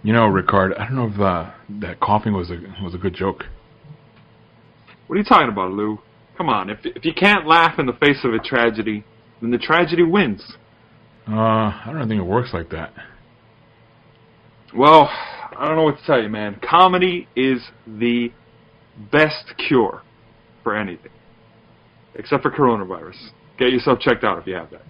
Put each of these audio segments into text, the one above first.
You know, Ric-Hard, I don't know if that coughing was a good joke. What are you talking about, Lou? Come on, if you can't laugh in the face of a tragedy, then the tragedy wins. I don't think it works like that. Well, I don't know what to tell you, man. Comedy is the best cure for anything. Except for coronavirus. Get yourself checked out if you have that.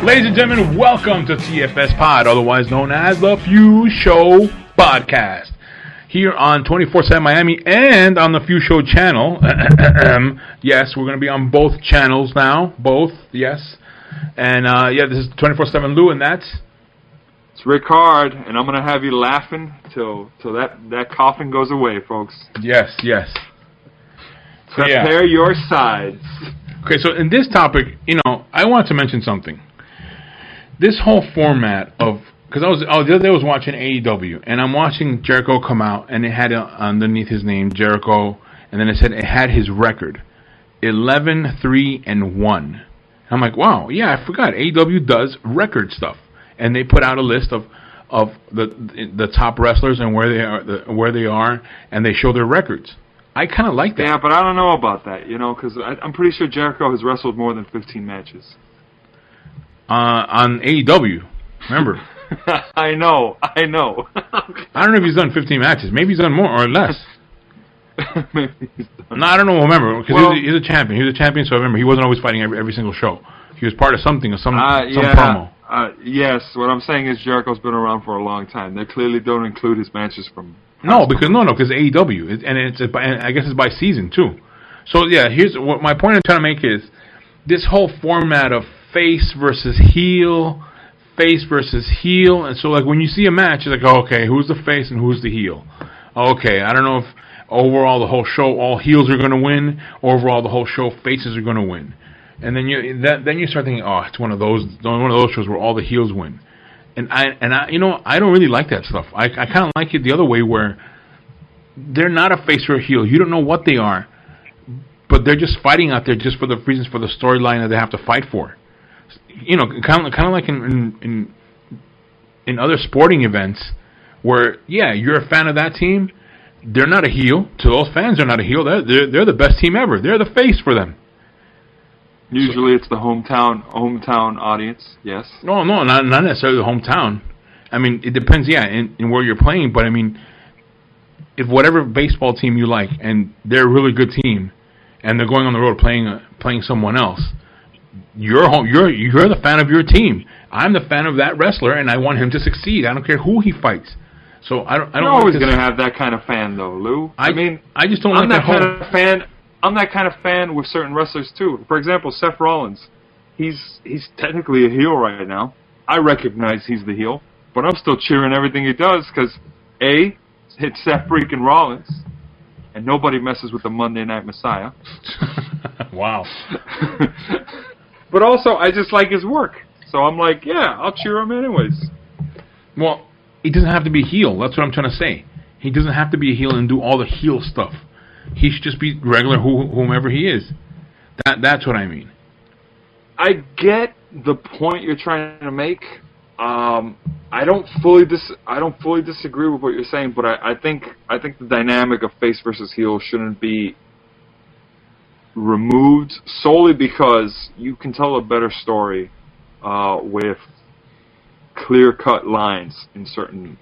Ladies and gentlemen, welcome to TFS Pod, otherwise known as the Few Show Podcast. Here on 24/7 Miami and on the Few Show channel. Yes, we're going to be on both channels now. Both, yes. And this is 24/7 Lou, and that's... It's Ric-Hard, and I'm going to have you laughing till that coughing goes away, folks. Yes. Prepare your sides. Okay, so in this topic, I want to mention something. This whole format of... Because the other day I was watching AEW, and I'm watching Jericho come out, and it had underneath his name, Jericho, and then it said it had his record, 11-3-1. I'm like, wow, yeah, I forgot. AEW does record stuff, and they put out a list of the top wrestlers and where they are, and they show their records. I kind of like that. Yeah, but I don't know about that, because I'm pretty sure Jericho has wrestled more than 15 matches. On AEW, remember? I know. I don't know if he's done 15 matches. Maybe he's done more or less. Maybe he's done. No, I don't know. Remember, because he's a champion. He was a champion, so I remember he wasn't always fighting every single show. He was part of something, some promo. Yes, what I'm saying is Jericho's been around for a long time. They clearly don't include his matches from... because AEW, and I guess it's by season too. So yeah, here's what my point I'm trying to make is this whole format of face versus heel, and so like when you see a match, it's like, okay, who's the face and who's the heel? Okay, I don't know if overall the whole show all heels are going to win, or overall the whole show faces are going to win, and then you start thinking, oh, it's one of those shows where all the heels win, and I don't really like that stuff. I kind of like it the other way, where they're not a face or a heel. You don't know what they are, but they're just fighting out there just for the reasons for the storyline that they have to fight for. Kind of like in other sporting events, where you're a fan of that team. They're not a heel. To those fans, they're not a heel. They're the best team ever. They're the face for them. Usually, it's the hometown audience. Yes. No, not necessarily the hometown. I mean, it depends. In where you're playing. But I mean, if whatever baseball team you like, and they're a really good team, and they're going on the road playing someone else. You're the fan of your team. I'm the fan of that wrestler, and I want him to succeed. I don't care who he fights. So I don't. You're always going to have that kind of fan, though, Lou. I just don't like that kind of fan. I'm that kind of fan with certain wrestlers too. For example, Seth Rollins. He's technically a heel right now. I recognize he's the heel, but I'm still cheering everything he does because it's Seth freaking Rollins, and nobody messes with the Monday Night Messiah. Wow. But also, I just like his work. So I'm like, I'll cheer him anyways. Well, he doesn't have to be a heel. That's what I'm trying to say. He doesn't have to be a heel and do all the heel stuff. He should just be regular whomever he is. That's what I mean. I get the point you're trying to make. I don't fully disagree with what you're saying, but I think the dynamic of face versus heel shouldn't be removed solely because you can tell a better story with clear-cut lines in certain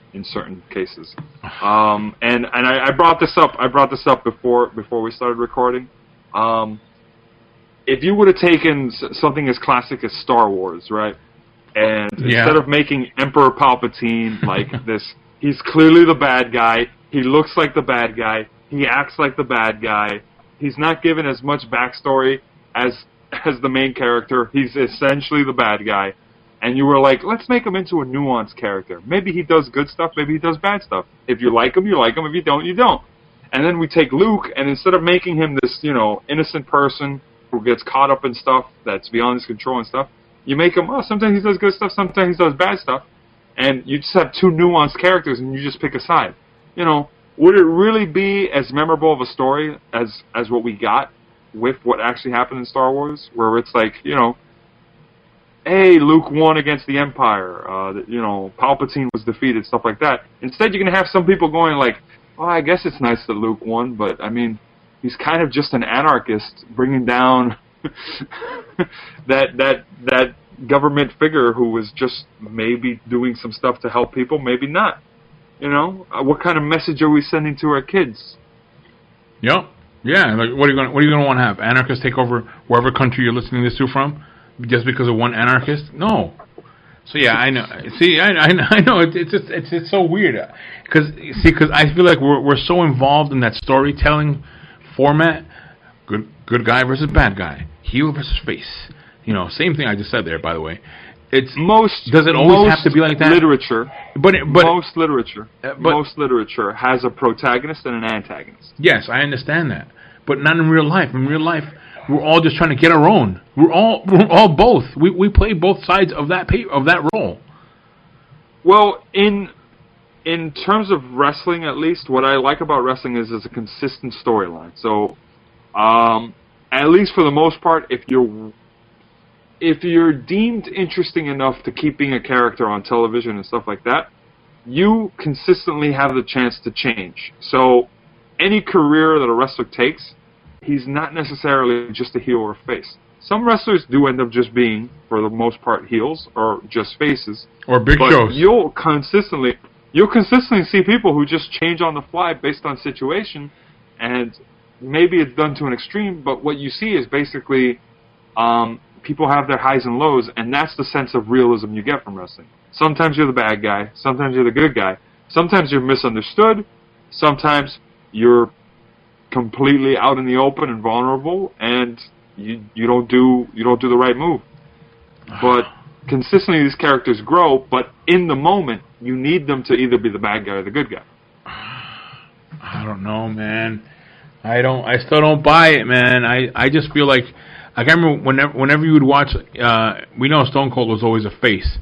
cases. And I brought this up before we started recording. If you would have taken something as classic as Star Wars, right? And instead of making Emperor Palpatine like this, he's clearly the bad guy. He looks like the bad guy. He acts like the bad guy. He's not given as much backstory as the main character. He's essentially the bad guy. And you were like, let's make him into a nuanced character. Maybe he does good stuff, maybe he does bad stuff. If you like him, you like him. If you don't, you don't. And then we take Luke, and instead of making him this, innocent person who gets caught up in stuff that's beyond his control and stuff, you make him, sometimes he does good stuff, sometimes he does bad stuff. And you just have two nuanced characters, and you just pick a side. Would it really be as memorable of a story as what we got with what actually happened in Star Wars, where it's like, hey, Luke won against the Empire. You know, Palpatine was defeated, stuff like that. Instead, you're going to have some people going like, oh, I guess it's nice that Luke won, but, I mean, he's kind of just an anarchist bringing down that government figure who was just maybe doing some stuff to help people, maybe not. You know, what kind of message are we sending to our kids? Yep. Yeah. Like, what are you going to want to have? Anarchists take over wherever country you're listening this to from, just because of one anarchist? No. So yeah, I know. See, I know. It's just so weird. Because I feel like we're so involved in that storytelling format. Good guy versus bad guy. Heel versus face. You know, same thing I just said there. By the way, it's does it always have to be like that? Literature, but most literature has a protagonist and an antagonist. Yes, I understand that, but not in real life. In real life, we're all just trying to get our own. We're all both. We play both sides of that role. Well, in terms of wrestling, at least, what I like about wrestling is a consistent storyline. So, at least for the most part, if you're deemed interesting enough to keeping a character on television and stuff like that, you consistently have the chance to change. So, any career that a wrestler takes, he's not necessarily just a heel or a face. Some wrestlers do end up just being, for the most part, heels or just faces. Or big shows. You'll consistently see people who just change on the fly based on situation, and maybe it's done to an extreme, but what you see is basically people have their highs and lows, and that's the sense of realism you get from wrestling. Sometimes you're the bad guy, sometimes you're the good guy, sometimes you're misunderstood, sometimes you're completely out in the open and vulnerable, and you don't do the right move. But consistently these characters grow, but in the moment you need them to either be the bad guy or the good guy. I don't know, man. I still don't buy it, man. I just feel like I remember whenever you would watch, we know Stone Cold was always a face,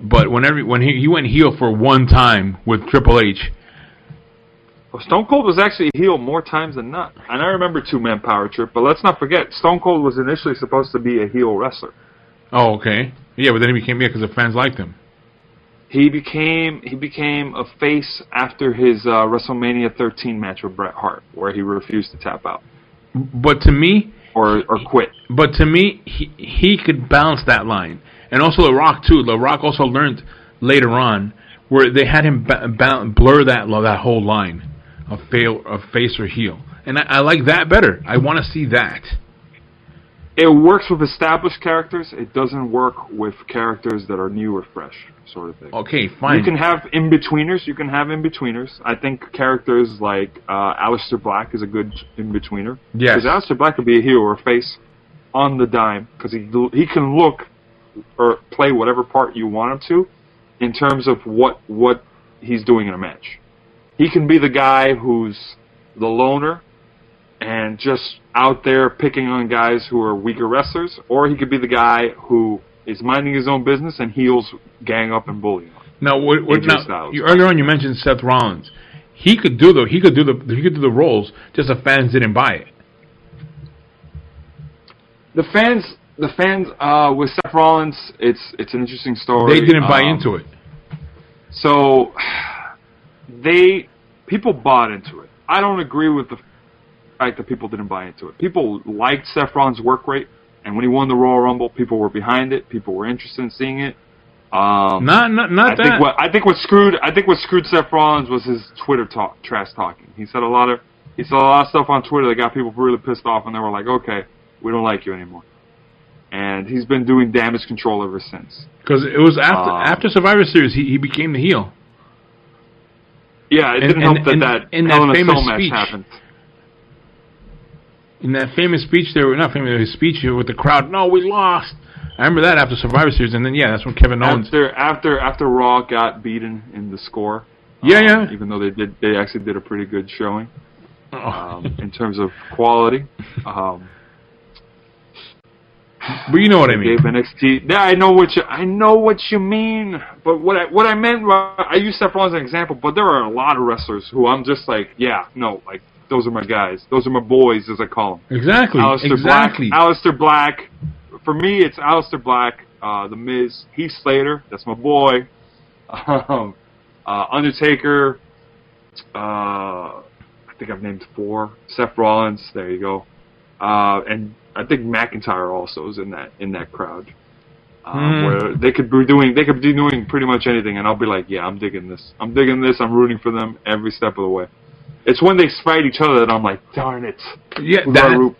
but when he went heel for one time with Triple H. Well, Stone Cold was actually a heel more times than not. And I remember Two-Man Power Trip, but let's not forget, Stone Cold was initially supposed to be a heel wrestler. Oh, okay. Yeah, but then he became because the fans liked him. He became a face after his WrestleMania 13 match with Bret-Hart, where he refused to tap out. But to me... Or quit. But to me, he could balance that line. And also The Rock, too. The Rock also learned later on where they had him blur that whole line of face or heel. And I like that better. I want to see that. It works with established characters. It doesn't work with characters that are new or fresh, sort of thing. Okay, fine. You can have in-betweeners. I think characters like Aleister Black is a good in-betweener. Yes. Because Aleister Black could be a heel or a face on the dime, because he can look or play whatever part you want him to in terms of what he's doing in a match. He can be the guy who's the loner and just out there picking on guys who are weaker wrestlers, or he could be the guy who is minding his own business and heels gang up and bully him. Now, earlier on you mentioned Seth Rollins. He could do the roles, just the fans didn't buy it. The fans with Seth Rollins, it's an interesting story. They didn't buy into it. So people bought into it. I don't agree with the fact that people didn't buy into it. People liked Seth Rollins' work rate, and when he won the Royal Rumble, people were behind it. People were interested in seeing it. I think what screwed Seth Rollins was his Twitter trash talking. He said a lot of stuff on Twitter that got people really pissed off, and they were like, "Okay, we don't like you anymore." And he's been doing damage control ever since. Because it was after Survivor Series, he became the heel. Yeah, it didn't help that Hell in a Cell match happened. In that famous speech, his speech with the crowd. No, we lost. I remember that after Survivor Series, and then that's when Kevin Owens. After Raw got beaten in the score. Yeah. Even though they actually did a pretty good showing in terms of quality. But you know what I mean. NXT. Yeah, I know what you mean. But what I meant, I use Seth Rollins as an example. But there are a lot of wrestlers who I'm just like, those are my guys. Those are my boys, as I call them. Exactly. Aleister Black. For me, it's Aleister Black, The Miz, Heath Slater, that's my boy. Undertaker, I think I've named 4. Seth Rollins, there you go. And I think McIntyre also is in that crowd. Where they could be doing pretty much anything, and I'll be like, yeah, I'm digging this. I'm rooting for them every step of the way. It's when they fight each other that I'm like, darn it. Yeah,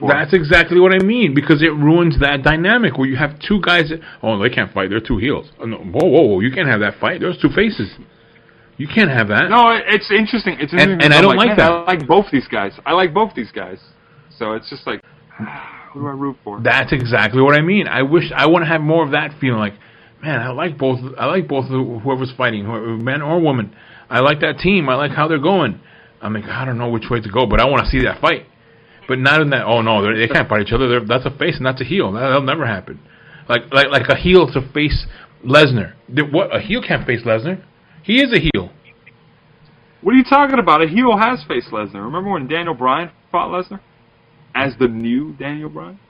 that's exactly what I mean, because it ruins that dynamic where you have two guys that, oh, they can't fight, they're two heels. Oh, no, whoa, you can't have that fight. There's two faces. You can't have that. No, it's interesting. And I don't like that. I like both these guys. So it's just like, who do I root for? That's exactly what I mean. I want to have more of that feeling. Like, man, I like both of whoever's fighting, man or woman. I like that team. I like how they're going. I'm like, I don't know which way to go, but I want to see that fight. But not in that. Oh no, they can't fight each other. That's a face and that's a heel. That'll never happen. Like a heel to face Lesnar. What? A heel can't face Lesnar. He is a heel. What are you talking about? A heel has faced Lesnar. Remember when Daniel Bryan fought Lesnar as the new Daniel Bryan?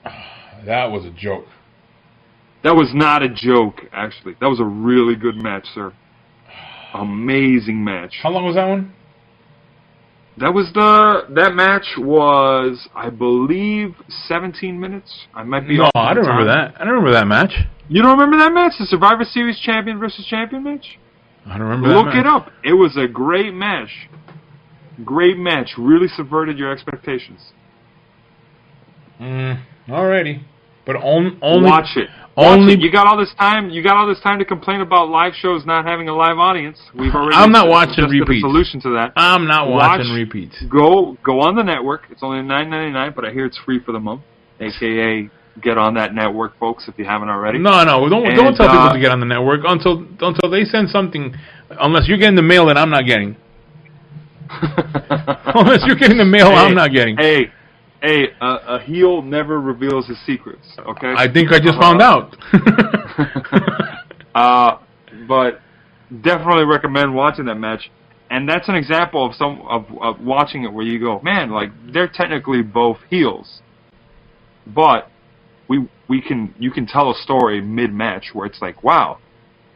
That was a joke. That was not a joke, actually. That was a really good match, sir. Amazing match. How long was that one? That match was, I believe, 17 minutes. I might be off. No, I don't remember that. I don't remember that match. You don't remember that match? The Survivor Series champion versus champion match? I don't remember that match. Look it up. It was a great match. Great match. Really subverted your expectations. Alrighty. But only watch it. You got all this time. You got all this time to complain about live shows not having a live audience. I'm not watching repeats. A solution to that. I'm not watching repeats. Go on the network. It's only $9.99, but I hear it's free for the month. AKA, get on that network, folks, if you haven't already. No, don't tell people to get on the network until they send something. Unless you're getting the mail that I'm not getting. Unless you're getting the mail I'm not getting. Hey, a heel never reveals his secrets, okay? I think I just found out. But definitely recommend watching that match. And that's an example of watching it where you go, man, like, they're technically both heels. But you can tell a story mid-match where it's like, wow,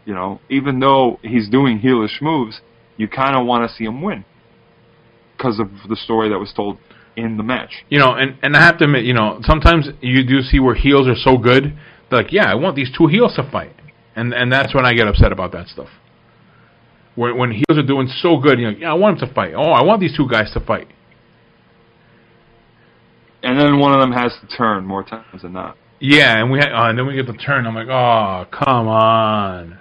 you know, even though he's doing heelish moves, you kind of want to see him win because of the story that was told in the match. You know, and I have to admit, you know, sometimes you do see where heels are so good, they're like, yeah, I want these two heels to fight. And that's when I get upset about that stuff. When heels are doing so good, you're like, yeah, I want them to fight. Oh, I want these two guys to fight. And then one of them has to turn more times than not. Yeah, and then we get the turn. I'm like, oh, come on.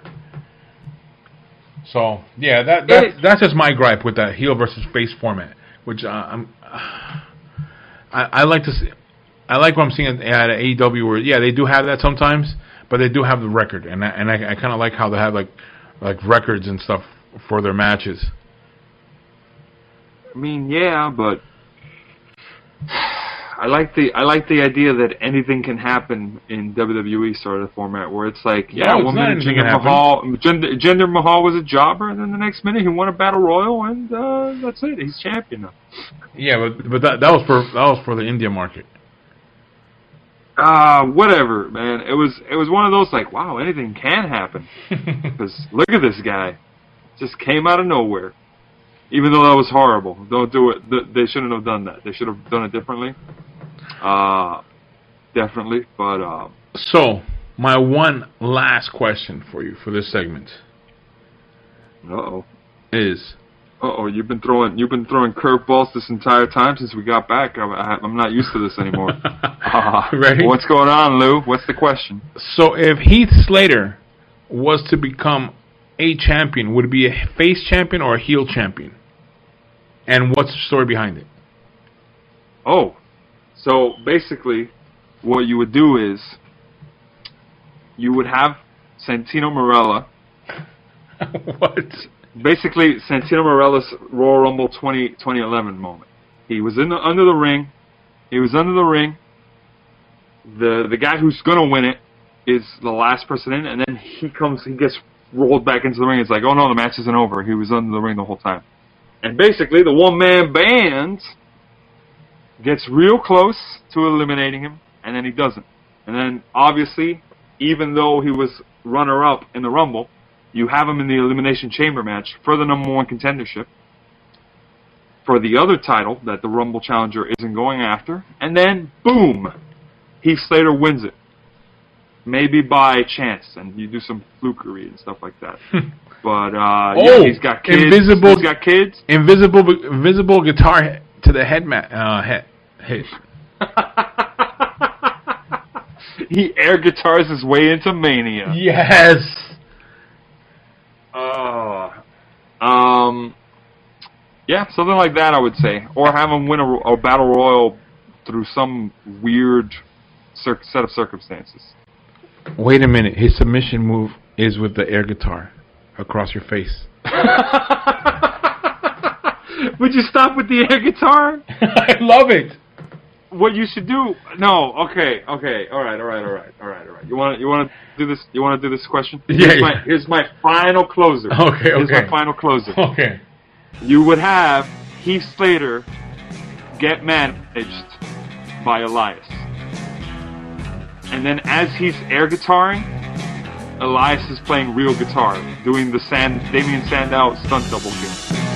So, yeah, that's just my gripe with that heel versus face format, which I like to see. I like what I'm seeing at AEW where, yeah, they do have that sometimes, but they do have the record, and I kind of like how they have like records and stuff for their matches. I mean, yeah, but I like the idea that anything can happen in WWE sort of format where it's like, one minute Jinder Mahal was a jobber, and then the next minute he won a battle royal, and that's it. He's champion now. Yeah, but that was for the India market. Whatever, man. It was one of those like, wow, anything can happen. Because look at this guy, just came out of nowhere. Even though that was horrible, don't do it. They shouldn't have done that. They should have done it differently. Definitely, but So, my one last question for you for this segment. Is you've been throwing curveballs this entire time since we got back. I'm not used to this anymore. Ready? What's going on, Lou? What's the question? So, if Heath Slater was to become a champion, would it be a face champion or a heel champion? And what's the story behind it? So basically, what you would do is you would have Santino Marella. What? Basically, Santino Marella's Royal Rumble 2011 moment. He was under the ring. The guy who's gonna win it is the last person in, and then he gets rolled back into the ring. It's like, oh no, the match isn't over. He was under the ring the whole time. And basically, the one-man band gets real close to eliminating him, and then he doesn't. And then, obviously, even though he was runner-up in the Rumble, you have him in the Elimination Chamber match for the number 1 contendership, for the other title that the Rumble challenger isn't going after, and then, boom, Heath Slater wins it. Maybe by chance, and you do some flukery and stuff like that. But, yeah, he's got kids. Invisible guitar to the head. He air guitars his way into Mania. Yes. Yeah, something like that, I would say. Or have him win a battle royal through some weird set of circumstances. Wait a minute. His submission move is with the air guitar across your face. Would you stop with the air guitar? I love it. What you should do? No. Okay. All right. You want to do this? You want to do this question? Here's my final closer. Okay. Here's my final closer. Okay. You would have Heath Slater get managed by Elias. And then as he's air guitaring, Elias is playing real guitar, doing the Damien Sandow stunt double kick.